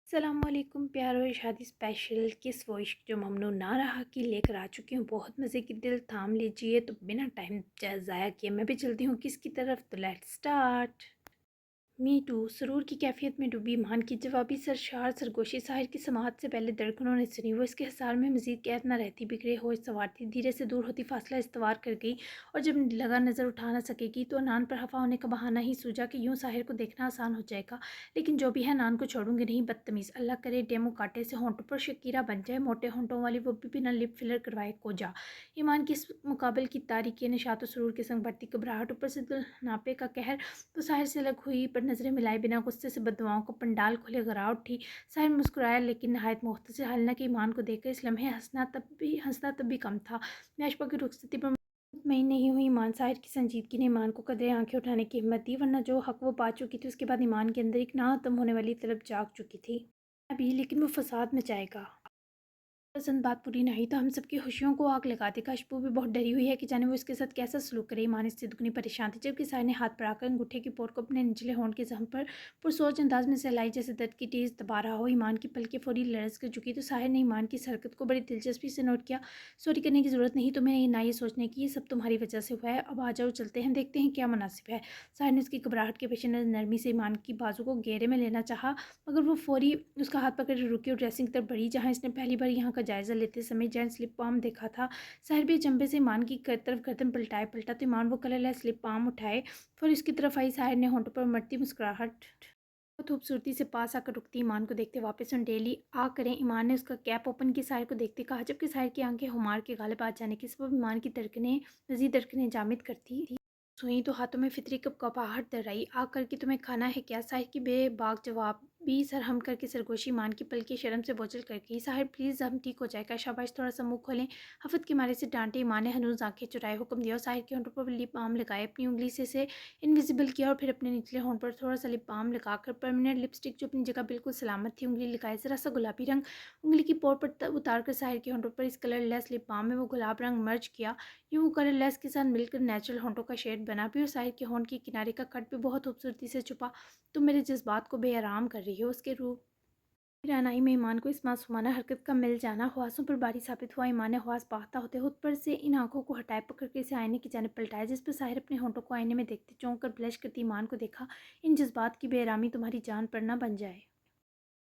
السلام علیکم پیارو شادی اسپیشل کس وہ عشق جو ممنوع نہ رہا کی لے کر آ چکی ہوں. بہت مزے کی دل تھام لیجیے. تو بنا ٹائم ضائع کیے میں بھی چلتی ہوں کس کی طرف. تو لیٹ اسٹارٹ. Me too. سرور کی کیفیت میں ڈوبی ایمان کی جوابی سرشار سرگوشی ساحر کی سماعت سے پہلے دھڑکنوں نے سنی. وہ اس کے حصار میں مزید قید نہ رہتی. بگڑے ہوش سنوارتی دھیرے سے دور ہوتی فاصلہ استوار کر گئی اور جب لگا نظر اٹھا نہ سکے گی تو انان پر خفا ہونے کا بہانہ ہی سوجا کہ یوں ساحر کو دیکھنا آسان ہو جائے گا. لیکن جو بھی ہے انان کو چھوڑوں گی نہیں. بدتمیز. اللہ کرے ڈیمو کاٹے سے ہونٹوں پر شکیرہ بن جائے. موٹے ہونٹوں والی وہ بھی بنا لپ فلر کروائے کو جا. ایمان کی اس مقابل کی تاریکی نشاط و سرور کے سنگ بڑھتی گھبراہٹ اوپر سے دل ناپے کا قہر. تو ساحر سے الگ ہوئی پر نظریں ملائے بنا غصے سے بددعاؤں کو پنڈال کھلے غرا اٹھی. ساحر مسکرایا لیکن نہایت مختصر. حالانکہ ایمان کو دیکھ کر اس لمحے ہنسنا تب بھی کم تھا. میاشپا کی رخصتی پر مطمئن نہیں ہوئی ایمان. ساحر کی سنجیدگی نے ایمان کو قدرے آنکھیں اٹھانے کی ہمت دی ورنہ جو حق وہ پا چکی تھی اس کے بعد ایمان کے اندر ایک نہ ختم ہونے والی طلب جاگ چکی تھی. ابھی لیکن وہ فساد مچائے گا. پسند بات پوری نہ ہوئی تو ہم سب کی خوشیوں کو آگ لگا دے گا. اشبو بھی بہت ڈری ہوئی ہے کہ جانے وہ اس کے ساتھ کیسا سلوک کرے. ایمان اس سے دگنی پریشان تھی جبکہ ساحر نے ہاتھ بڑھا کر انگوٹھے کی پور کو اپنے نچلے ہونٹ کے زخم پر پرسوچ انداز میں سہلائی جیسے درد کی ٹیز دبا رہا ہو. ایمان کی پلکیں فوری لرز کر جھکی تو ساحر نے ایمان کی اس حرکت کو بڑی دلچسپی سے نوٹ کیا. سوری کرنے کی ضرورت نہیں تمہیں نہ یہ سوچنے کی. یہ سب تمہاری وجہ سے ہوا ہے. اب آ جاؤ چلتے ہیں دیکھتے ہیں کیا مناسب ہے. ساحر نے اس کی گھبراہٹ کے پیش نظر نرمی سے ایمان کی بازو کو گھیرے میں لینا چاہا مگر وہ فوری اس کا ہاتھ پکڑ رکی اور ڈریسنگ کی طرف بڑھی جہاں اس نے پہلی بار یہاں کا جائزہ لیتے سمے جینٹ سلپ بالم دیکھا تھا. ساحر بھی چمبے سے ایمان کی طرف گردن پلٹا تو ایمان وہ کلر لیس لپ بالم اٹھائے پھر اس کی طرف آئی. ساحر نے ہونٹوں پر مرتی مسکراہٹ بہت خوبصورتی سے پاس آ کر رکتی ایمان کو دیکھتے واپس انڈیلی آ کریں. ایمان نے اس کا کیپ اوپن کی ساحر کو دیکھتے کہا جبکہ ساحر کی آنکھیں خمار کے غالب آ جانے کے سبب ایمان کی دھڑکنیں مزید دھڑکنیں جامد کرتی تھی. سوئی تو ہاتھوں میں فطری کپاہٹ در آئی. آ کر کے تمہیں کھانا ہے کیا. ساحر کی بے باک جواب بھی سرہم کر کے سرگوشی ایمان کی پلکیں شرم سے بوجھل کر گئی. ساحر پلیز ہم ٹھیک ہو جائے گا. شاباش تھوڑا سا منہ کھولیں. حفت کے مارے سے ڈانٹے. ایمان نے ہنوز آنکھیں چرائے حکم دیا اور ساحر کے ہونٹوں پر لپ بالم لگائے. اپنی انگلی سے اسے انویزیبل کیا اور پھر اپنے نچلے ہونٹ پر تھوڑا سا لپ بالم لگا کر پرمیننٹ لپسٹک جو اپنی جگہ بالکل سلامت تھی انگلی لگائے. ذرا سا گلابی رنگ انگلی کی پور پر اتار کر ساحر کے ہونٹوں پر اس کلر لیس لپ بالم میں وہ گلاب رنگ مرج کیا. یوں وہ کلر لیس کے ساتھ مل کر نیچرل ہونٹوں کا شیڈ بنا بھی اور ساحر کے ہونٹ کے کنارے کا کٹ بھی بہت خوبصورتی سے چھپا. تم میرے جذبات کو بے آرام کر رہی ہو. اس کے روح رانائی میں ایمان کو اس معصومانہ حرکت کا مل جانا حواسوں پر باری ثابت ہوا. ایمان نے حواس باختہ ہوتے خود پر سے ان آنکھوں کو ہٹائے پکڑ کے اسے آئینے کی جانب پلٹایا جس پر ساحر اپنے ہونٹوں کو آئینے میں دیکھتے چونک کر بلش کرتی ایمان کو دیکھا. ان جذبات کی بے آرامی تمہاری جان پر نہ بن جائے.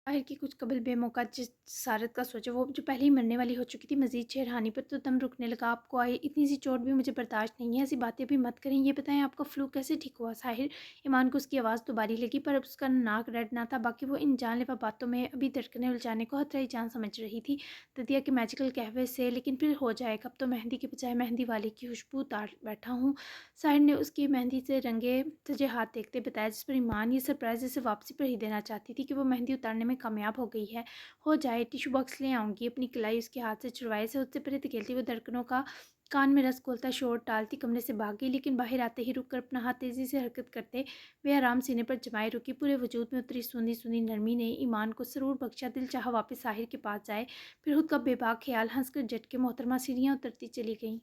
ساحر کی کچھ قبل بے موقع جسارت کا سوچا وہ جو پہلے ہی مرنے والی ہو چکی تھی مزید چھیڑخانی پر تو دم رکنے لگا. آپ کو آئی اتنی سی چوٹ بھی مجھے برداشت نہیں ہے. ایسی باتیں بھی مت کریں. یہ بتائیں آپ کا فلو کیسے ٹھیک ہوا. ساحر ایمان کو اس کی آواز دوباری لگی پر اب اس کا ناک ریڈ نہ تھا. باقی وہ ان جان لیوا باتوں میں ابھی دھڑکنیں الجھانے کو خطرہ جان سمجھ رہی تھی ددیا کے میجیکل قہوے سے. لیکن پھر ہو جائے گا. اب تو مہندی کے بجائے مہندی والے کی خوشبو اتار بیٹھا ہوں. ساحر نے اس کی مہندی سے رنگے سجے ہاتھ دیکھتے بتایا جس پر ایمان یہ سرپرائز اسے واپسی پر ہی دینا چاہتی تھی کہ وہ مہندی اتارنے میں کامیاب ہو گئی ہے. ہو جائے. ٹیشو باکس لے آؤں گی. اپنی کلائی اس کے ہاتھ سے چھڑوائے سے اس سے پرے دھکیلتی وہ دھڑکنوں کا کان میں رس گھولتا شور ٹالتی کمرے سے بھاگ گئی. لیکن باہر آتے ہی رک کر اپنا ہاتھ تیزی سے حرکت کرتے بے آرام سینے پر جمائے رکی. پورے وجود میں اتری سوندھی سوندھی نرمی نے ایمان کو سرور بخشا. دل چاہا واپس ساحر کے پاس جائے پھر خود کا بے باک خیال ہنس کر جھٹکے محترمہ سیڑھیاں اترتی چلی گئیں.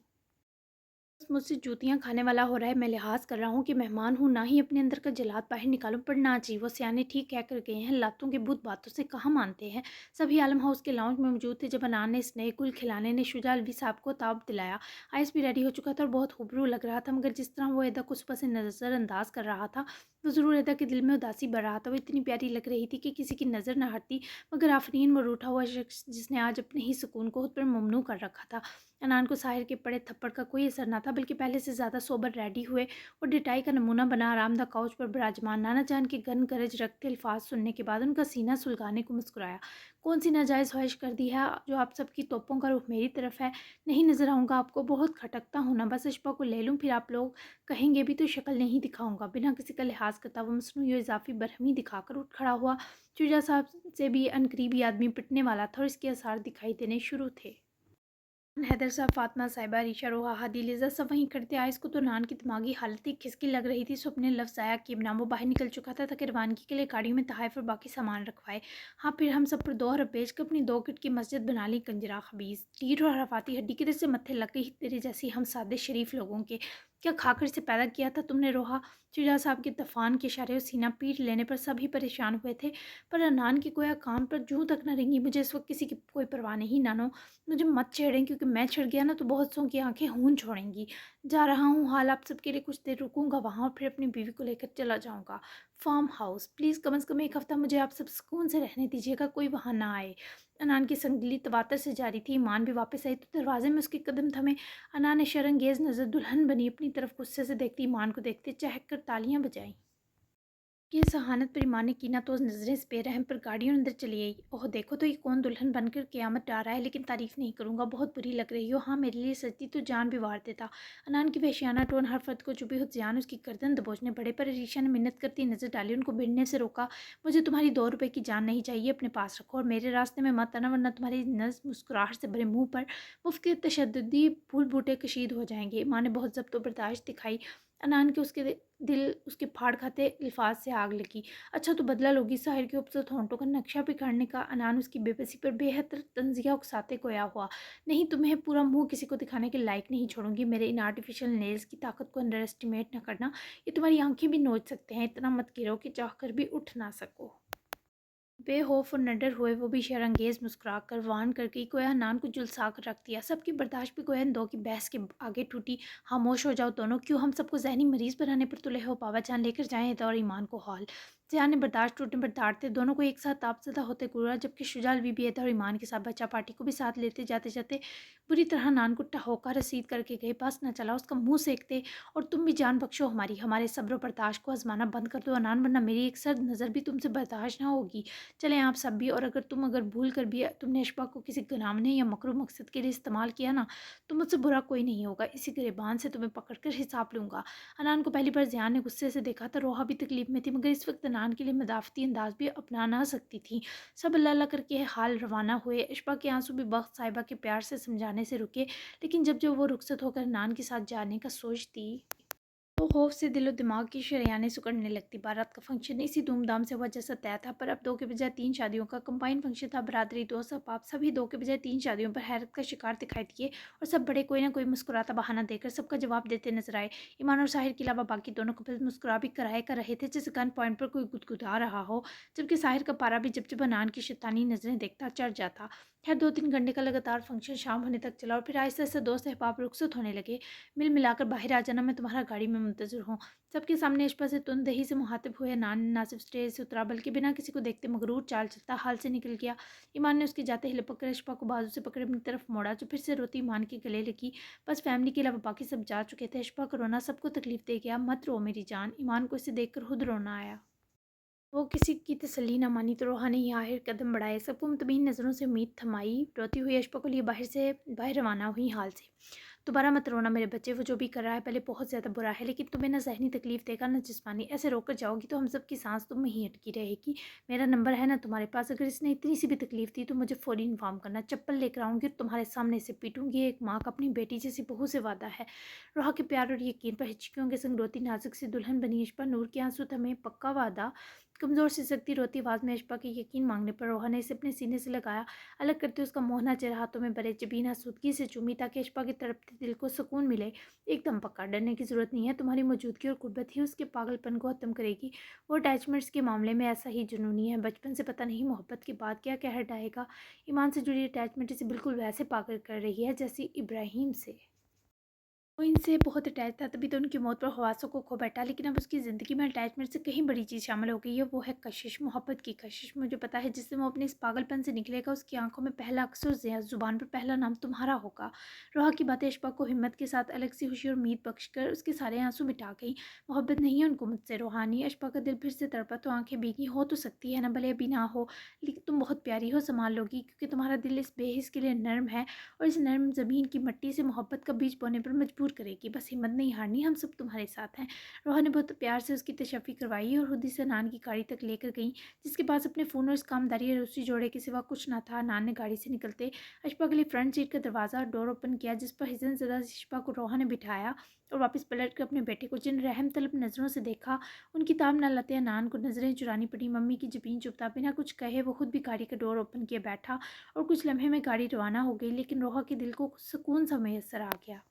مجھ سے جوتیاں کھانے والا ہو رہا ہے. میں لحاظ کر رہا ہوں کہ مہمان ہوں. نہ ہی اپنے اندر کا جلاد باہر نکالوں. پر نہ جی وہ سیانے ٹھیک کہہ کر گئے ہیں. لاتوں کے بت باتوں سے کہاں مانتے ہیں. سبھی عالم ہاؤس کے لاؤنج میں موجود تھے جب انان نے اس نئے گل کھلانے نے شجاع الوی صاحب کو تاب دلایا. آئس بھی ریڈی ہو چکا تھا اور بہت خوبرو لگ رہا تھا مگر جس طرح وہ ادا کو صبح سے نظر انداز کر رہا تھا وہ ضرور ادا کے دل میں اداسی بڑھ رہا تھا. وہ اتنی پیاری لگ رہی تھی کہ کسی کی نظر نہ ہٹتی مگر آفرین وہ روٹھا ہوا شخص جس نے آج اپنے ہی سکون کو خود پر ممنوع کر رکھا تھا. انان کو ساحر کے پڑے تھپڑ کا کوئی اثر نہ تھا بلکہ پہلے سے زیادہ سوبر ریڈی ہوئے اور ڈٹائی کا نمونہ بنا آرام دہ couch پر براجمان. نانا جان کے گن گرج رکھتے الفاظ سننے کے بعد ان کا سینہ سلگانے کو مسکرایا. کون سی ناجائز خواہش کر دی ہے جو آپ سب کی توپوں کا رخ میری طرف ہے. نہیں نظر آؤں گا آپ کو. بہت کھٹکتا ہوں نا. بس اشپا کو لے لوں پھر آپ لوگ کہیں گے بھی تو شکل نہیں دکھاؤں گا. بنا کسی کا لحاظ کرتا وہ مصنوعی اضافی برہمی دکھا کر اٹھ کھڑا ہوا. شجاع صاحب سے بھی عنقریبی آدمی پٹنے والا تھا اور اس کے آثار دکھائی دینے شروع تھے. حیدر صاحب فاطمہ صاحبہ ریشا روحا ہادی لیزا سب وہیں کھڑتے آئے. اس کو تو نان کی دماغی حالت ہی کھسکی لگ رہی تھی. سو اپنے لفظ ضائع کیے بنا وہ باہر نکل چکا تھا تاکہ روانگی کے لیے گاڑیوں میں تحائف اور باقی سامان رکھوائے. ہاں پھر ہم سب پر دو ارب بیچ کر اپنی 2 گٹ کی مسجد بنا لی. کنجرا خبیث ٹیٹ اور حرفاتی ہڈی کدھر سے متھے لگ گئی تیرے جیسی ہم سادے شریف لوگوں کے. کیا کھا کر اسے پیدا کیا تھا تم نے روحا. शुजा साहब के तूफान के इशारे और सीना पीट लेने पर सभी परेशान हुए थे, पर अनान की गोया कान पर जूं तक न रेंगी। मुझे इस वक्त किसी की कोई परवाह नहीं। नानो, मुझे मत छेड़ें, क्योंकि मैं छिड़ गया ना तो बहुत सौ की आंखें खून छोड़ेंगी। जा रहा हूँ हाल, आप सबके लिए कुछ देर रुकूंगा वहाँ और फिर अपनी बीवी को लेकर चला जाऊँगा फार्म हाउस। प्लीज़ कम से कम एक हफ्ता मुझे आप सब सुकून से रहने दीजिएगा, कोई वहाँ ना आए। अनान की संगली तवातर से जारी थी। ईमान भी वापस आई तो दरवाजे में उसके कदम थमे। अना ने शर्मंगेज़ नज़र दुल्हन बनी अपनी तरफ गुस्से से देखती ईमान को देखते चहक कर तालियां बजाईं। ये सहानत पर ईमान ने कीना तो नज़रें से बेरहम पर गाड़ियों अंदर चली आई। ओह देखो तो ये कौन दुल्हन बनकर क़यामत डा रहा है, लेकिन तारीफ़ नहीं करूँगा, बहुत बुरी लग रही हो। हाँ मेरे लिए सच्ची तो जान भी वार देता। अनान की वहशियाना टोन हर फर्द को चुभी हुज्यान उसकी गर्दन दबोचने पड़े, पर रीशा ने मिन्नत करती नज़र डाली, उनको भिड़ने से रोका। मुझे तुम्हारी 2 रुपये की जान नहीं चाहिए, अपने पास रखो और मेरे रास्ते में मत आना, वरना तुम्हारी नज़ मुस्कुराहट से भरे मुँह पर मुफ्त के तशद्दुदी फूल बूटे कशीद हो जाएंगे। माँ ने बहुत ज़ब्त व बर्दाश्त दिखाई। अनान के उसके दिल उसके फाड़ खाते अल्फाज से आग लगी। अच्छा तो बदला लोगी। साहिर के उपसत होंठों का नक्शा बिगाड़ने का अनान उसकी बेबसी पर बेहद तंजिया उकसाते गोया हुआ। नहीं, तुम्हें पूरा मुंह किसी को दिखाने के लायक नहीं छोड़ूंगी। मेरे इन आर्टिफिशियल नेल्स की ताकत को अंडर एस्टिमेट न करना, ये तुम्हारी आंखें भी नोच सकते हैं। इतना मत गिरो कि चाह कर भी उठ ना सको। बेखौफ और निडर हुए वो भी शर्मंगेज़ मुस्कुरा कर वान कर गई। गोया नान को झुलसा कर रख दिया। सबकी बर्दाश्त भी गोया इन दो की बहस के आगे टूटी। खामोश हो जाओ दोनों, क्यों हम सबको जहनी मरीज बनाने पर तुले हो। बाबा जान लेकर जाएं और ईमान को हॉल। जियान ने बर्दाश्त टूटने पर डांटते दोनों को एक साथ तापज़दा होते गुजरा, जबकि शुजाल भी और ईमान के साथ बच्चा पार्टी को भी साथ लेते जाते जाते बुरी तरह नान को होकर रसीद करके गए। बस न चला, उसका मुंह सेकते। और तुम भी जान बख्शो हमारी, हमारे सब्र बर्दाश्त को आजमाना बंद कर दो अनान, वरना मेरी एक सर्द नज़र भी तुमसे बर्दाश्त ना होगी। चलें आप सब भी। और अगर भूल कर भी तुमने अशफाक को किसी गुनाहगार या मकरूह मकसद के लिए इस्तेमाल किया ना, तो मुझसे बुरा कोई नहीं होगा। इसी गिरेबान से तुम्हें पकड़ कर हिसाब लूँगा। अनान को पहली बार ज़ियान ने गुस्से से देखा था। रोहा भी तकलीफ में थी, मगर इस वक्त अनान के लिए मदाफ़ती अंदाज भी अपना ना सकती थी। सब अल्लाह अल्लाह करके हाल रवाना हुए। अशफाक के आंसू भी बख्त साहिबा के प्यार से समझाने से रुके, लेकिन जब वो रुखसत होकर अनान के साथ जाने का सोचती तो खौफ से दिलो दिमाग की शरेयानें सिकुड़ने लगती। बारात का फंक्शन इसी धूमधाम से हुआ जैसा तय था, पर अब 2 के बजाय 3 शादियों का कंबाइन फंक्शन था। बरादरी, दोस्त, अहबाब सभी 2 के बजाय 3 शादियों पर हैरत का शिकार दिखाई दिए, और सब बड़े कोई ना कोई मुस्कुराता बहाना देकर सबका जवाब देते नजर आए। ईमान और साहिर के अलावा बाकी दोनों कपल मुस्कुरा भी कराए कर रहे थे, जैसे गन पॉइंट पर कोई गुदगुदा रहा हो, जबकि साहिर का पारा भी जब अनान की शैतानी नजरें देखता चढ़ जाता। खैर 2-3 घंटे का लगातार फंक्शन शाम होने तक चला, और फिर आहिस्ता आहिस्ता दोस्त अहबाब रुखसत होने लगे। मिल मिलाकर बाहर आ जाना, मैं तुम्हारा गाड़ी में मुंतज़िर हूँ। सबके सामने अशफा से तुनदही से मुखातिब हुए नान ने ना सिर्फ स्टेज से उतरा, बल्कि बिना किसी को देखते मगरूर चाल चलता हाल से निकल गया। ईमान ने उसके जाते ही लपक कर अशफा को बाजू से पकड़ अपनी तरफ मोड़ा, जो फिर से रोती ईमान के गले लगी। बस फैमिली के अलावा बाकी सब जा चुके थे। अशफा का रोना सबको तकलीफ दे गया। मत रो मेरी जान। ईमान को इसे देखकर खुद रोना आया। वो किसी की तसल्ली न मानी तो रोहा ने आखिर कदम बढ़ाए। सबको मुतमईन नज़रों से उम्मीद थमाई। रोती हुई अशफा को लिए बाहर रवाना हुई हाल से। दोबारा मत रोना मेरे बच्चे, वो जो भी कर रहा है पहले बहुत ज़्यादा बुरा है, लेकिन तुम्हें ना ज़हनी तकलीफ देगा ना जिस्मानी। ऐसे रोकर जाओगी तो हम सब की सांस तुम में ही अटकी रहेगी। मेरा नंबर है ना तुम्हारे पास, अगर इसने इतनी सी भी तकलीफ दी तो मुझे फ़ौरी इन्फॉर्म करना। चप्पल लेकर आऊँगी और तुम्हारे सामने से पीटूंगी। एक माँ का अपनी बेटी जैसी बहू से वादा है। रोहा के प्यार और यकीन पर हिचकियों के संग रोती नाजुक सी दुल्हन बनी अशफा। नूर के आंसू थमे, पक्का वादा। कमज़ोर सी सकती रोती आवाज़ में अशफा के यकीन मांगने पर रोहा ने इसे अपने सीने से लगाया, अलग करते उसका मोहना चेहरा हाथों में भरे जबीन आसूदगी से चूमी, ताकि अशफा के तड़पते दिल को सुकून मिले। एकदम पक्का, डरने की ज़रूरत नहीं है। तुम्हारी मौजूदगी और कुर्बत ही उसके पागलपन को ख़त्म करेगी। वो अटैचमेंट्स के मामले में ऐसा ही जुनूनी है। बचपन से पता नहीं मोहब्बत के बाद क्या क्या हटाएगा। ईमान से जुड़ी अटैचमेंट इसे बिल्कुल वैसे पागल कर रही है जैसी इब्राहिम से। वो इनसे बहुत अटैच था, तभी तो उनकी मौत पर हवासों को खो बैठा, लेकिन अब उसकी ज़िंदगी में अटैचमेंट से कहीं बड़ी चीज़ शामिल हो गई है। वो है कशिश, मोहब्बत की कशिश। मुझे पता है जिससे वो अपने इस पागलपन से निकलेगा, उसकी आंखों में पहला अक्सर ज़ुबान पर पहला नाम तुम्हारा होगा। रोहा की बातें अशफा को हिम्मत के साथ अलग सी खुशी और उम्मीद बख्श कर उसके सारे आंसू मिटा गई। मोहब्बत नहीं है उनको मुझसे रूहानी। अशफा का दिल फिर से तड़पा तो आंखें भीगी हो तो सकती है ना, भले अभी ना हो, लेकिन तुम बहुत प्यारी हो, संभाल लोगी, क्योंकि तुम्हारा दिल इस बेहिस के लिए नर्म है, और इस नर्म ज़मीन की मिट्टी से मोहब्बत का बीज बोने पर मजबूर करेगी। बस हिम्मत नहीं हारनी, हम सब तुम्हारे साथ हैं। रोहा ने बहुत प्यार से उसकी तशफ़ी करवाई और खुद से नान की गाड़ी तक लेकर गई, जिसके पास अपने फ़ोन और इस कामदारी रूसी जोड़े के सिवा कुछ ना था। नान ने गाड़ी से निकलते अशफा के लिए फ्रंट सीट का दरवाज़ा डोर ओपन किया, जिस पर हिज़न ज़दा अशफा को रोहा ने बिठाया, और वापस पलट कर अपने बेटे को जिन रहम तलब नज़रों से देखा, उनकी ताब न लाते नान को नज़रें चुरानी पड़ी। मम्मी की जबीन चुपता बिना कुछ कहे वो खुद भी गाड़ी का डोर ओपन किए बैठा, और कुछ लम्हे में गाड़ी रवाना हो गई, लेकिन रोहा के दिल को सुकून सा मैसर आ गया।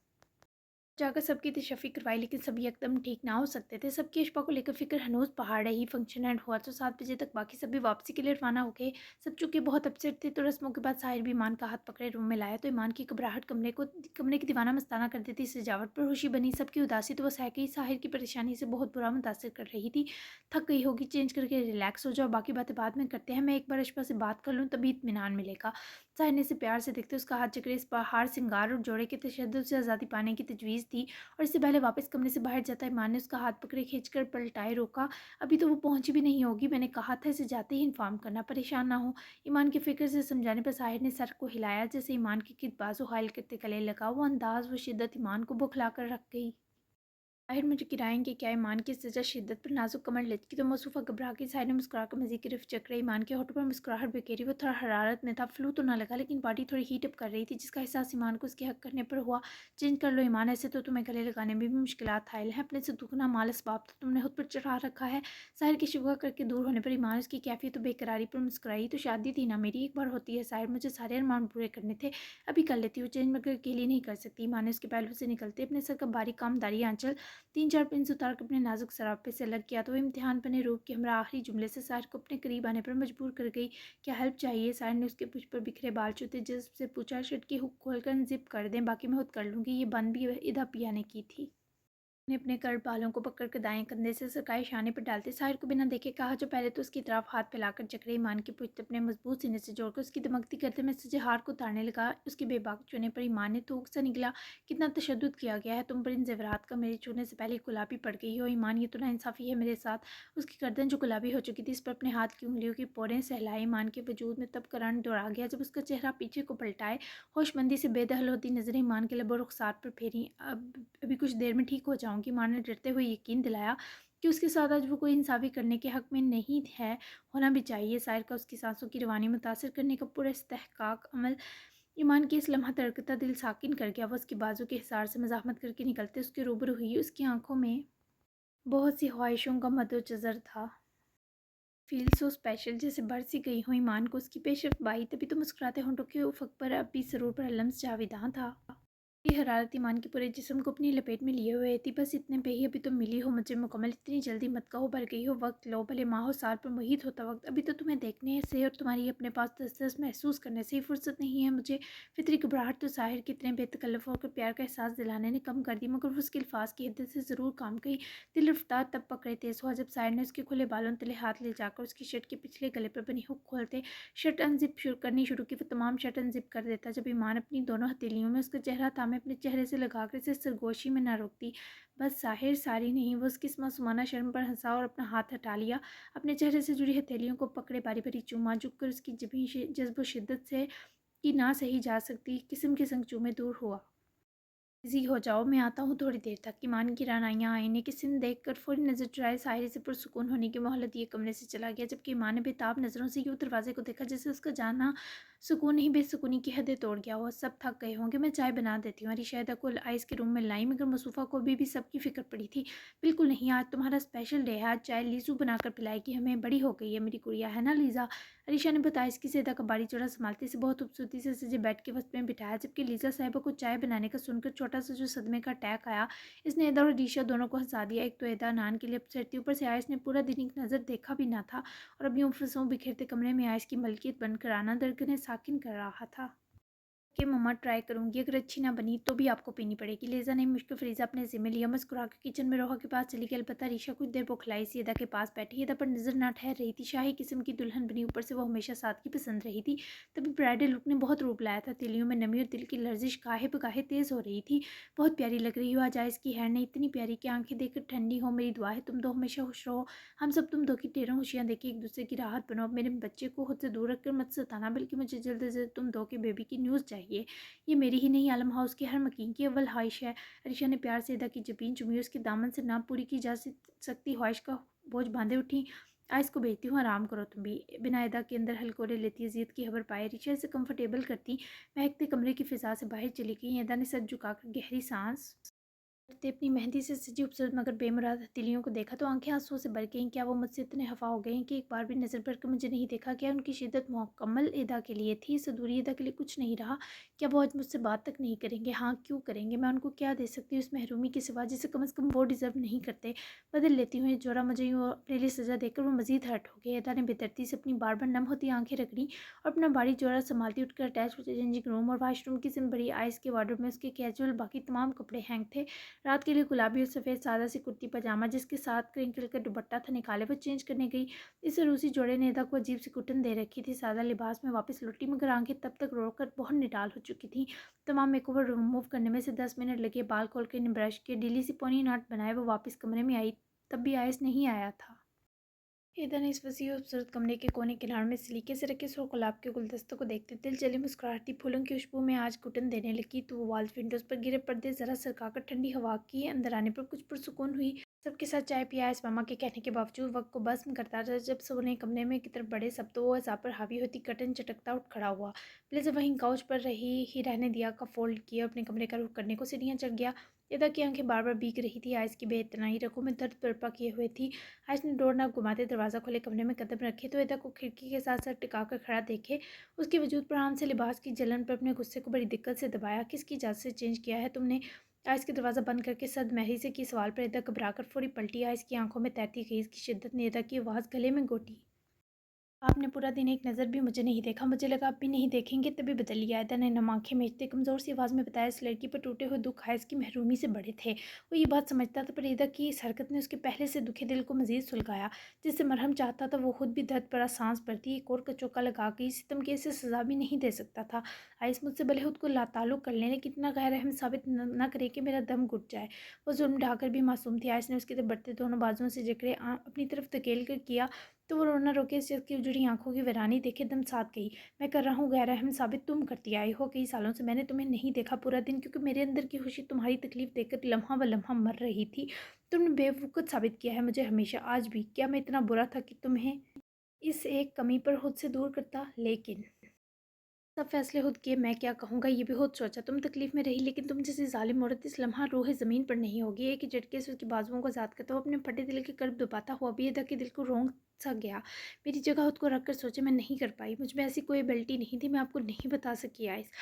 जाकर सबकी तशफ़ी करवाई, लेकिन सभी एकदम ठीक ना हो सकते थे। सबकी अशफ़ा को लेकर फ़िक्र हनूज़ पहाड़ रही। फंक्शन एंड हुआ तो 7 बजे तक बाकी सभी वापसी के लिए रवाना हो गए। सब चूँकि बहुत अपसेट थे, तो रस्मों के बाद साहिर भी ईमान का हाथ पकड़े रूम में लाया, तो ईमान की घबराहट कमरे की दीवाना मस्ताना कर देती। सजावट पर खुशी बनी, सबकी उदासी तो वो सह गई, साहिर की परेशानी से बहुत बुरा मुतासिर कर रही थी। थक गई होगी, चेंज करके रिलैक्स हो जाओ, बाकी बातें बाद में करते हैं, मैं एक बार अशफ़ा से बात कर लूँ तभी इत्मीनान मिलेगा। साहिर ने इसे प्यार से देखते उसका हाथ जकड़े इस पर हार सिंगार और जोड़े के तशद्दुद से आज़ादी पाने की तजवीज़ दी, और इससे पहले वापस कमरे से बाहर जाता ईमान ने उसका हाथ पकड़े खींचकर पलटाए रोका। अभी तो वो पहुंची भी नहीं होगी, मैंने कहा था इसे जाते ही इन्फॉर्म करना, परेशान ना हो। ईमान की फिक्र से समझाने पर साहिर ने सर को हिलाया, जैसे ईमान की बाजू हायल करते गले लगा। वो अंदाज वो शिद्दत ईमान को बौखला कर रख गई। साहिर मुझे गिराएंगे क्या? ईमान की सजा शिद्दत पर नाजुक कमर लचकी तो मसूफ़ा घबरा गई। साहिर ने मुस्कुराकर मज़ीद की तरफ चकरा, ईमान के होठों पर मुस्कुराहट बिखेरी। वो थोड़ा हरारत में था, फ्लू तो ना लगा, लेकिन बॉडी थोड़ी हीट अप कर रही थी, जिसका एहसास ईमान को उसके हक करने पर हुआ। चेंज कर लो ईमान, ऐसे तो तुम्हें गले लगाने में भी मुश्किलात हायल हैं। अपने से दुगना माल असबाब तो तुमने खुद पर चढ़ा रखा है। साहिर की शिकवा करके दूर होने पर ईमान उसकी कैफियत तो बेकरारी पर मुस्कुराई। तो शादी थी ना मेरी, एक बार होती है साहिर, मुझे सारे अरमान पूरे करने थे, अभी कर लेती हूँ। चेंज मगर अकेली नहीं कर सकती। ईमान ने उसके पहलू से निकलते अपने सर का बारीक कामदारी आंचल 3-4 पिन्स उतार कर अपने नाजुक सरापे से अलग किया, तो वो इम्तिहान बने रूप के हमरा आखिरी जुमले से साहिर को अपने करीब आने पर मजबूर कर गई। क्या हेल्प चाहिए? साहिर ने उसके पुछ पर बिखरे बाल छूते जज्ब से पूछा। शर्ट की हुक खोलकर जिप कर दें, बाकी मैं खुद कर लूँगी, ये बंद भी इधा पिया ने की थी। ने अपने कर्ल बालों को पकड़ कर दाएं कंधे से सरकाए शाने पर डालते साहिर को बिना देखे कहा, जो पहले तो उसकी तरफ हाथ फैलाकर जकड़े ईमान की पुश्त अपने मजबूत सीने से जोड़कर उसकी दमकती करते में सजे हार को उतारने लगा। उसके बेबाक चुने पर ईमान ने थूक सा निकला, कितना तशद्दुद किया गया है तुम पर, इन जेवरात का मेरे छूने से पहले गुलाबी पड़ गई हो। ईमान, ये तो नाइंसाफ़ी है मेरे साथ। उसकी गर्दन जो गुलाबी हो चुकी थी, इस पर अपने हाथ की उंगलियों की पोरें सहलाए। ईमान के वजूद में तब करंट दौड़ा गया जब उसका चेहरा पीछे को पलटाए, होशमंदी से बेदखल होती नजरें ईमान के लबो रुखसार पर फेरी। अब अभी कुछ देर में ठीक हो जाऊंगी, ईमान ने डरते हुए यकीन दिलाया कि उसके साथ आज वो कोई इंसाफ़ी करने के हक़ में नहीं है, होना भी चाहिए। साहिर का उसकी सांसों की रवानी मुतासिर करने का पूरा इस्तेहकाक अमल ईमान की इस लम्हा तड़कता दिल साकिन कर गया। वो उसकी बाजू के हिसार से मज़ाहमत करके निकलते उसके रूबरू हुई। उसकी आंखों में बहुत सी ख्वाहिशों का मद्दोजज़र था। फील सो स्पेशल, जैसे भर सी गई हो। ईमान को उसकी पेशरफ बाई, तभी तो मुस्कुराते होंठों के उफ़क़ पर अब भी सरूर पर लम्स जाविदां था। ये हरारत ईमान के पूरे जिस्म को अपनी लपेट में लिए हुए थी। बस इतने पे ही, अभी तो मिली हो मुझे मुकम्मल, इतनी जल्दी मत कहो, भर गई हो वक्त लो, भले माहो साल पर मुहित होता वक्त, अभी तो तुम्हें देखने से और तुम्हारी अपने पास दस महसूस करने से ही फुर्सत नहीं है मुझे। फितरी घबराहट तो साहिर के इतने बेतकल्लफ होकर प्यार का एहसास दिलाने ने कम कर दी, मगर वो उसके अल्फाज की हिद्दत से ज़रूर काम गई। दिल रफ्तार तब पकड़े तेज़ हुआ जब साहिर ने उसके खुले बालों तले हाथ ले जाकर उसकी शर्ट के पिछले गले पर बनी हुक खोलते शर्ट अनजिप करनी शुरू की। वो तमाम शर्ट अनजिप कर देता जब ईमान अपनी दोनों हथेलियों में उसका चेहरा थामे अपने चेहरे से लगाकर इसे सरगोशी में न रोकती। बस साहिर सारी नहीं, वो उसकी मासूमाना शर्म पर हंसा और अपना हाथ हटा लिया, अपने चेहरे से जुड़ी हथेलियों को पकड़े बारी बारी चूमा, झुक कर उसकी जबी जज्ब शिद्दत से कि ना सही जा सकती किस्म के संग चूमे दूर हुआ। बिज़ी हो जाओ, मैं आता हूँ थोड़ी देर तक। ईमान की रानाइयाँ आईने की सिन देख कर फौरी नज़र चुराए साहिर से पुरसुकून होने की मोहलत ये कमरे से चला गया, जबकि ईमान ने बेताब नज़रों से यूँ दरवाजे को देखा जैसे उसका जाना सुकून नहीं बेसुकूनी की हदें तोड़ गया हो। सब थक गए होंगे, मैं चाय बना देती हूँ। अरीशादा को आइस के रूम में लाई, मगर मसूफ़ा को अभी भी सबकी फ़िक्र पड़ी थी। बिल्कुल नहीं, आज तुम्हारा स्पेशल डे है, आज चाय लीज़ू बनाकर पिलाएगी हमें, बड़ी हो गई है मेरी गुड़िया, है ना लीज़ा? अरीशा ने बताया। इसकी सैदा का बारी चौड़ा संभालते से बहुत खूबसूरती से सजे बेड के वस्त में बिठाया, जबकि लीज़ा साहिबा को चाय बनाने का सुनकर छोटा सा जो सदमे का अटैक आया, इसने एदा और अरीशा दोनों को हंसा दिया। एक तो एदा नान के लिए अपसेट थी, ऊपर से आयस ने पूरा दिन एक नज़र देखा भी ना था, और अब यूँ फसों बिखेरते कमरे में आयस की मलकियत बनकर आना दरगने साकिन कर रहा था कि मम्मा ट्राई करूँगी, अगर अच्छी ना बनी तो भी आपको पीनी पड़ेगी। लिज़ा ने मुश्किल फरीज़ा अपने ज़िम्मे लिया, मुस्कुरा कर किचन में रोहा के पास चली गई। अलबत्ता रीशा कुछ देर बौखलाई सी अदा के पास बैठी, अदा पर नज़र ना ठहर रही थी। शाही किस्म की दुल्हन बनी, ऊपर से वो हमेशा सादगी पसंद रही थी, तभी ब्राइडल लुक ने बहुत रूप लाया था। तिलियों में नमी और दिल की लर्जिश काहे बकाहे तेज़ हो रही थी। बहुत प्यारी लग रही हो आज आयस की हैर ने, इतनी प्यारी कि आंखें देखकर ठंडी हो। मेरी दुआ है तुम दो हमेशा खुश रहो, हम सब तुम दो की ढेरों खुशियाँ देखे एक दूसरे की राहत बनो। अब मेरे बच्चे को खुद से दूर रखकर मत सताना, बल्कि मुझे जल्द से जल्द तुम दो के बेबी की न्यूज़ चाहिए। ये मेरी ही नहीं, आलम हाउस के हर मकीन की अव्वल ख्वाहिश है। अरीशा ने प्यार से अदा की जबीन चुमी, उसके दामन से ना पूरी की जा सकती ख्वाहिश का बोझ बांधे उठी। आइस को भेजती हूँ, आराम करो तुम भी। बिना अदा के अंदर हलकोरे लेती अजियत की खबर पाए अरीशा से कंफर्टेबल करती महकते कमरे की फ़िज़ा से बाहर चली गई। अदा ने सर झुकाकर गहरी सांस نے अपनी मेहंदी से सजी खूबसूरत मगर बेमुराद हथेलियों को देखा तो आंखें आंसुओं से भर गईं। क्या वो मुझसे इतने खफा हो गए हैं कि एक बार भी नज़र भर कर मुझे नहीं देखा? क्या उनकी शिद्दत मुकम्मल एदा के लिए थी, इस अधूरी एदा के लिए कुछ नहीं रहा? क्या वो आज मुझसे बात तक नहीं करेंगे? हाँ, क्यों करेंगे? मैं उनको क्या दे सकती हूँ इस महरूमी के सिवा जिसे कम से कम वो डिज़र्व नहीं करते? बदल लेती हूँ ये जोरा, मुझे यूँ अपने लिए सज़ा देकर वो मज़ीद हर्ट हो गए। एदा ने बेदर्दी से अपनी बार बार नम होती आंखें रगड़ी और अपना भारी जोरा संभालती उठकर अटैच चेंजिंग रूम और वाशरूम की जिम बड़ी आइस के वार्डरोब में उसके कैजुअल बाकी तमाम कपड़े हैंग थे। रात के लिए गुलाबी और सफ़ेद सादा सी कुर्ती पजामा जिसके साथ क्रिंकल का दुपट्टा था निकाले वो चेंज करने गई। इस रूसी जोड़े ने एदा को अजीब सी कुटन दे रखी थी। सादा लिबास में वापस लौटी मगर आंखें तब तक रोकर बहुत निडाल हो चुकी थी। तमाम मेकओवर रिमूव करने में से 10 मिनट लगे। बाल खोल के ब्रश के डीली सी पोनी नाट बनाए वो वापस कमरे में आई, तब भी आयस नहीं आया था। एदा ने इस वसी खूबसूरत कमरे के कोने किनारे में सलीके से रखे सौ गुलाब के गुलदस्तों को देखते दिल चली मुस्कुराहटी फूलों की खुशबू में आज घुटन देने लगी। तो वो वॉल्स विंडोज़ पर गिरे पर्दे ज़रा सरकाकर ठंडी हवा की अंदर आने पर कुछ पुरसुकून हुई। सबके साथ चाय पिया इस मामा के कहने के बावजूद वक्त को भस्म करता था। जब सोने कमरे में की तरफ बड़े सब तो वो अज़ा पर हावी होती कर्टन चटकता उठ खड़ा हुआ। ब्लेजर वहीं काउच पर रही ही रहने दिया का फोल्ड किया, अपने कमरे का रुख करने को सीढ़ियाँ चढ़ गया। एदा की आंखें बार बार भीग रही थी। आइस की बेइतनाई रगों में दर्द बर्पा किए हुए थी। आयश ने डोर नाप घुमाते दरवाज़ा खोले कमरे में कदम रखे तो एदा को खिड़की के साथ साथ टिका कर खड़ा देखे। उसके वजूद पर आम से लिबास की जलन पर अपने गुस्से को बड़ी दिक्कत से दबाया। किसकी इजाज़त से चेंज किया है तुमने? आयश के दरवाज़ा बंद करके सद महरी से की सवाल पर एदा घबरा कर फौरी पलटी। आयश की आंखों में तैरती गई इसकी शिद्दत ने एदा की आवाज़ गले में घोटी। आपने पूरा दिन एक नज़र भी मुझे नहीं देखा, मुझे लगा आप भी नहीं देखेंगे तभी बदल लिया। एदा ने नम आंखें मेचते कमज़ोर सी आवाज़ में बताया। इस लड़की पर टूटे हुए दुख आयस की महरूमी से बड़े थे। वो ये बात समझता था पर एदा की इस हरकत ने उसके पहले से दुखे दिल को मज़ीद सुलगाया। जिससे मरहम चाहता था वो खुद भी दर्द भरा सांस भरती। एक और कचौका लगा गई सितम के इसे सज़ा भी नहीं दे सकता था। आयस मुझसे भले खुद को लाताल्लुक़ कर ले लेकिन इतना गैर रहम साबित न करे कि मेरा दम घुट जाए। वो जुल्म ढाकर भी मासूम थी। आयस ने उसकी तरफ बढ़ते दोनों बाजुओं से जकड़े अपनी तरफ धकेल कर किया तो वो रोना रोके इस की उजड़ी आंखों की वीरानी देखे दम साथ गई। मैं कर रहा हूँ गैर रहम साबित, तुम करती आई हो। कई सालों से मैंने तुम्हें नहीं देखा पूरा दिन क्योंकि मेरे अंदर की खुशी तुम्हारी तकलीफ देखकर लम्हा व लम्हा मर रही थी। तुमने बेवकूफ़ साबित किया है मुझे हमेशा, आज भी। क्या मैं इतना बुरा था कि तुम्हें इस एक कमी पर खुद से दूर करता? लेकिन सब फैसले खुद किए, मैं क्या कहूँगा ये भी खुद सोचा। तुम तकलीफ में रही लेकिन तुम जैसी जालिम औरत इस लम्हा रूह ज़मीन पर नहीं होगी। एक ही झटके से उसकी बाजुओं को आज़ाद करता हुआ अपने फटे दिल के कर्ब दबाता हुआ भी एदा के दिल को रोंग सा गया। मेरी जगह खुद को रख कर सोचे, मैं नहीं कर पाई। मुझ में ऐसी कोई एबिलिटी नहीं थी, मैं आपको नहीं बता सकी आइस।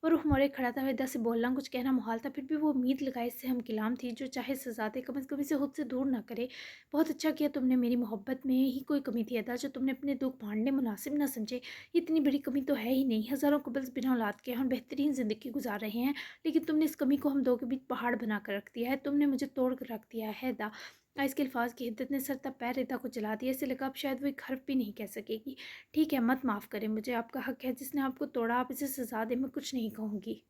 वो रुख मोड़े खड़ा था। एदा से बोलना कुछ कहना मुहाल था फिर भी वो उम्मीद लगाए इससे हम कलाम थी जो चाहे सजा दे कम से कम इसे खुद से दूर ना करे। बहुत अच्छा किया तुमने, मेरी मोहब्बत में ही कोई कमी थी अदा जो तुमने अपने दुख बांटने मुनासिब ना समझे। इतनी बड़ी कमी तो है ही नहीं। हज़ारों कपल्स बिना औलाद के हम बेहतरीन ज़िंदगी गुजार रहे हैं लेकिन तुमने इस कमी को हम दो के बीच पहाड़ बना कर रख दिया है। तुमने मुझे तोड़ कर रख दिया है दा। इसके अल्फाज की हिद्दत ने सर तब पैर रेता को जला दिया। इसे लगा अब शायद वो एक हर्फ भी नहीं कह सकेगी। ठीक है, मत माफ़ करें मुझे, आपका हक है। जिसने आपको तोड़ा आप इसे सजा दे, मैं कुछ नहीं कहूँगी।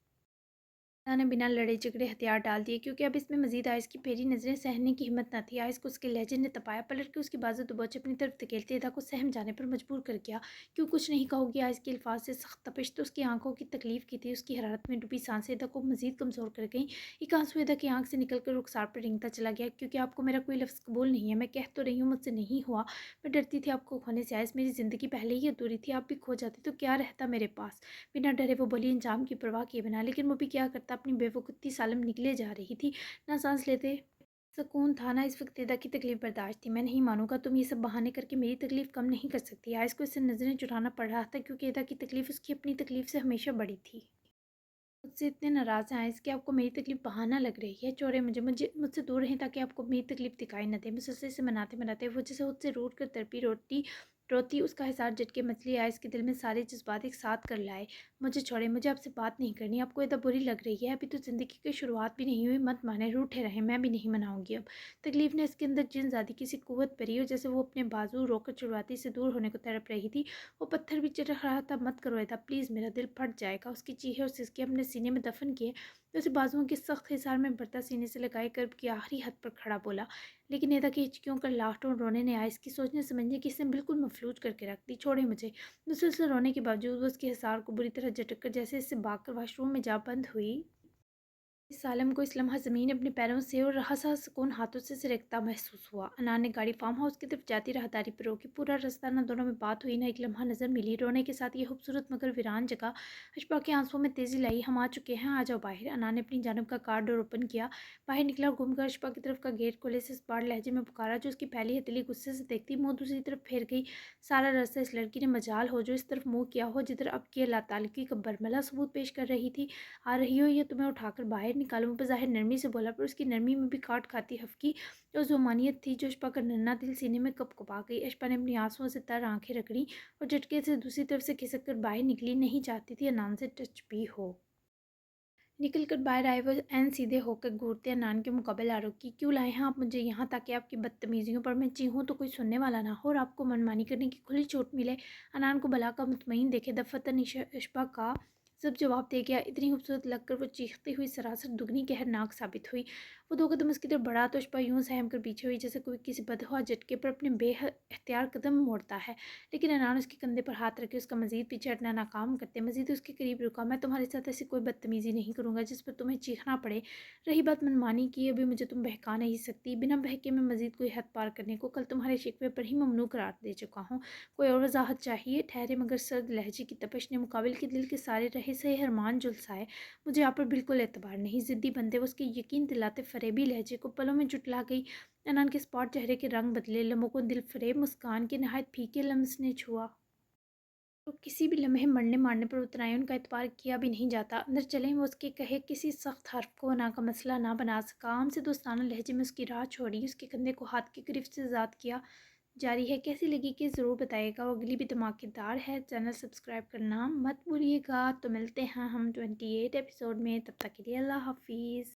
ने बिना लड़े झगड़े हथियार डाल दिए क्योंकि अब इसमें मजीद आयस की फेरी नज़रें सहने की हिम्मत न थी। आयस को उसके लहजे ने तपाया, पलट के उसकी बाजू दबोचे अपनी तरफ धकेलते एदा को सहम जाने पर मजबूर कर गया। क्यों कुछ नहीं कहोगी? आयस के अल्फाज से सख्त तपिश तो उसकी आंखों की तकलीफ की थी। उसकी हरारत में डूबी सांसें एदा को मजीद कमज़ोर कर गईं। एक आंसू एदा की आंख से निकल कर रुखसार पर रिंगता चला गया। क्योंकि आपको मेरा कोई लफ्ज़ कबूल नहीं है। मैं कह तो रही हूँ मुझसे नहीं हुआ। मैं डरती थी आपको खोने से। आयस, मेरी ज़िंदगी पहले ही अधूरी थी। आप भी खो जाते तो क्या रहता मेरे पास? बिना डरे वो बोली, अंजाम की परवाह किए बिना। लेकिन वो भी क्या करता, अपनी बेवकूफ़ी सालम निकले जा रही थी। ना सांस लेते सुकून था ना इस वक्त एदा की तकलीफ बर्दाश्त थी। मैं नहीं मानूंगा, तुम ये सब बहाने करके मेरी तकलीफ कम नहीं कर सकती। आयस को इससे नज़रें चुराना पड़ रहा था क्योंकि एदा की तकलीफ उसकी अपनी तकलीफ से हमेशा बड़ी थी। मुझसे इतने नाराज़ हैं आयस कि आपको मेरी तकलीफ बहाना लग रही है। चोरे मुझे मुझसे दूर रहें ताकि आपको मेरी तकलीफ दिखाई न दे। मुसलसल से मनाते मनाते वो जैसे खुद से रूठ कर तड़पी रोती रोती उसका हिसार झटके मचली आयस के दिल में सारे जज्बात एक साथ कर लाए। मुझे छोड़े, मुझे आपसे बात नहीं करनी। आपको इतना बुरी लग रही है, अभी तो ज़िंदगी की शुरुआत भी नहीं हुई। मत माने, रूठे रहें, मैं भी नहीं मनाऊंगी अब। तकलीफ ने इसके अंदर जिन ज़्यादा किसी कुव्वत भरी हो जैसे वो अपने बाजू रोकर शुरुआती से दूर होने को तड़प रही थी। वो पत्थर भी चटक रहा था। मत करो ऐसा प्लीज़, मेरा दिल फट जाएगा। उसकी चीखें और सिसके अपने सीने में दफन किए तो उसे बाजुओं के सख्त हिसार में बढ़ता सीने से लगाए कर्ब की आखिरी हद पर खड़ा बोला। लेकिन एदा की हिचकियों का लाखों रोने ने आयस की सोचने समझने की इसने बिल्कुल मफलूज करके रख दी। छोड़े मुझे। मुसलसल रोने के बावजूद वो उसके हिसार को बुरी तरह झटक कर जैसे इससे भागकर वाशरूम में जा बंद हुई। سالم کو اس لمحہ زمین اپنے پیروں سے اور رہا سا سکون ہاتھوں سے سرکتا محسوس ہوا۔ انان نے گاڑی فارم ہاؤس کی طرف جاتی راہداری پر روکی۔ پورا رستہ نہ دونوں میں بات ہوئی نہ ایک لمحہ نظر ملی۔ رونے کے ساتھ یہ خوبصورت مگر ویران جگہ اشفاق کے آنسوؤں میں تیزی لائی۔ ہم آ چکے ہیں، آ جاؤ باہر۔ انان نے اپنی جانب کا کار ڈور اوپن کیا، باہر نکلا اور گھوم کر اشفاق کی طرف کا گیٹ کھولے سے اس بار لہجے میں پکارا جو اس کی پہلی ہتھیلی غصے سے دیکھتی منہ دوسری طرف پھیر گئی۔ سارا رستہ اس لڑکی نے مجال ہو جو اس طرف منہ کیا ہو جدھر اب کی اللہ تعالی کا برملا ثبوت پیش کر رہی تھی۔ آ رہی ہو یا تمہیں اٹھا کر باہر نکالوں؟ بظاہر نرمی سے بولا پر اس کی نرمی میں بھی کاٹ کھاتی ہفکی اور زمانیت تھی جو اشفاق کا ننھا دل سینے میں کپ کپا گئی۔ اشفاق نے اپنی آنسوؤں سے تر آنکھیں رگڑیں اور جھٹکے سے دوسری طرف سے کھسک کر باہر نکلی۔ نہیں چاہتی تھی انان سے ٹچ بھی ہو۔ نکل کر باہر آئے وہ عین سیدھے ہو کر گھورتے انان کے مقابل آ رکی۔ کیوں لائے ہیں آپ مجھے یہاں تاکہ آپ کی بدتمیزیوں پر میں چیخوں تو کوئی سننے والا نہ ہو اور آپ کو منمانی کرنے کی کھلی چھوٹ ملے؟ انان کو بلا کا مطمئن دیکھے دفعتاً اشفاق کا سب جواب دے گیا۔ اتنی خوبصورت لگ کر وہ چیختی ہوئی سراسر دگنی قہرناک ثابت ہوئی۔ وہ دو قدم اس کی طرف بڑھا تو اشفاق یوں سہم کر پیچھے ہوئی جیسے کوئی کسی بدخواہ جھٹکے پر اپنے بے اختیار قدم موڑتا ہے، لیکن انان اس کے کندھے پر ہاتھ رکھے اس کا مزید پیچھے ہٹنا ناکام کرتے مزید اس کے قریب رکا۔ میں تمہارے ساتھ ایسی کوئی بدتمیزی نہیں کروں گا جس پر تمہیں چیخنا پڑے۔ رہی بات منمانی کی، ابھی مجھے تم بہکا نہیں سکتی۔ بنا بہکے میں مزید کوئی حد پار کرنے کو کل تمہارے شکوے پر ہی ممنوع قرار دے چکا ہوں۔ کوئی اور وضاحت چاہیے؟ ٹھہرے مگر سرد لہجے کی تپش نے مقابل کے دل کے سارے رہے سہے ارمان جھلسائے۔ مجھے آپ پر بالکل اعتبار نہیں۔ ضدی بندے وہ اس کے یقین دلاتے فریبی لہجے کو پلوں میں جھٹلا گئی۔ انان کے اسپاٹ چہرے کے رنگ بدلے، لبوں کو دل فریب مسکان کے نہایت پھیکے لمس نے چھوا۔ تو کسی بھی لمحے مرنے مارنے پر اتر آئے، ان کا اعتبار کیا بھی نہیں جاتا۔ اندر چلیں وہ اس کے کہے کسی سخت حرف کو انا کا مسئلہ نہ بنا سکا۔ عام سے دوستانہ لہجے میں اس کی راہ چھوڑی، اس کے کندھے کو ہاتھ کی گرفت سے آزاد کیا۔ جاری ہے کیسی لگی کہ ضرور بتائیے گا، وہ اگلی بھی دھماکےدار ہے۔ چینل سبسکرائب کرنا مت بھولیے گا۔ تو ملتے ہیں ہم 28 ایپیسوڈ میں، تب تک کے لیے اللہ حافظ۔